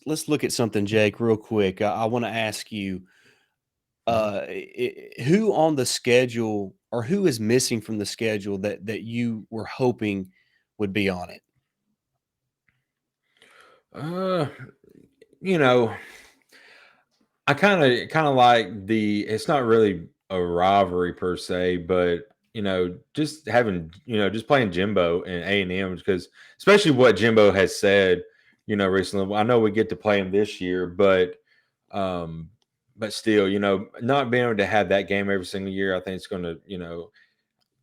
let's look at something, Jake, real quick. I want to ask you, Mhm. who on the schedule or who is missing from the schedule that you were hoping would be on it? Uh, you know, I kind of like it's not really a rivalry per se, but just having just playing Jimbo and A&M because especially what Jimbo has said, recently. I know we get to play him this year, um, but still, not being able to have that game every single year, I think it's going to,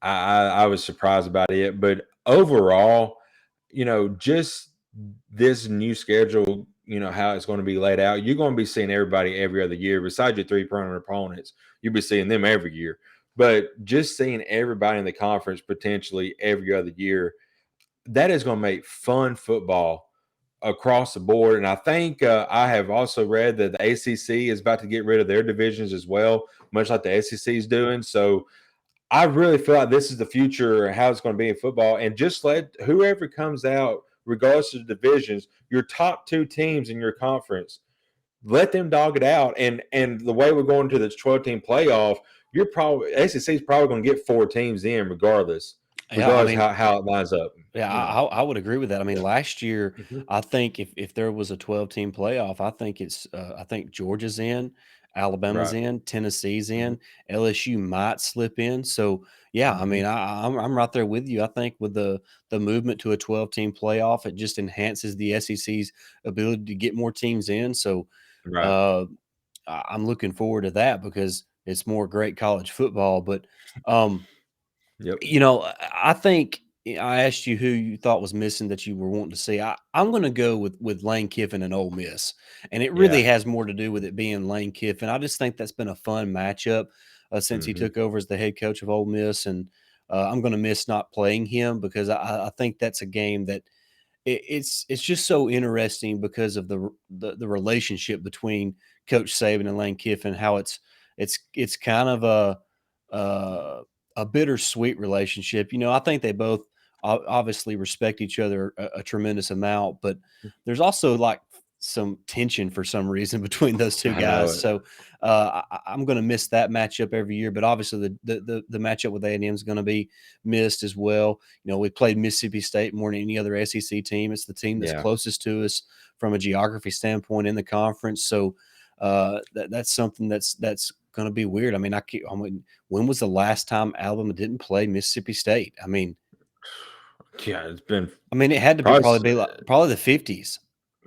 I was surprised about it, but overall, just this new schedule, how it's going to be laid out, you're going to be seeing everybody every other year. Besides your 3 permanent opponents, you'll be seeing them every year. But just seeing everybody in the conference potentially every other year, that is going to make fun football across the board. And I think I have also read that the ACC is about to get rid of their divisions as well, much like the SEC is doing. So I really feel like this is the future and how it's going to be in football. And just let whoever comes out, regardless of the divisions, your top 2 teams in your conference, let them dog it out. And the way we're going to this 12-team playoff, you're probably SEC is probably going to get 4 teams in regardless, Yeah, I mean, how it lines up. yeah, You know. I would agree with that. I mean, last year, Mhm. I think if there was a 12-team playoff, I think Georgia's in, Alabama's Right. in, Tennessee's Mhm. in, LSU might slip in. So yeah, I Mhm. mean, I'm right there with you. I think with the movement to a 12-team playoff, it just enhances the SEC's ability to get more teams in. So Right. uh, I'm looking forward to that because it's more great college football. But um, Yep. I think I asked you who you thought was missing that you were wanting to see. I'm going to go with Lane Kiffin and Ole Miss, and it really Yeah. has more to do with it being Lane Kiffin. I just think that's been a fun matchup since he Mhm. took over as the head coach of Ole Miss, and I'm going to miss not playing him because I think that's a game that it's just so interesting because of the relationship between Coach Saban and Lane Kiffin. How it's kind of uh, a bittersweet relationship. I think they both obviously respect each other a tremendous amount, but there's also like some tension for some reason between those two I know guys. it. So I'm going to miss that matchup every year. But obviously the matchup with A&M is going to be missed as well. We played Mississippi State more than any other SEC team. It's the team that's Yeah. closest to us from a geography standpoint in the conference. So that's something that's going to be weird. I mean, when was the last time Alabama didn't play Mississippi State? Yeah, it's been I mean, it had to be probably probably the 50s.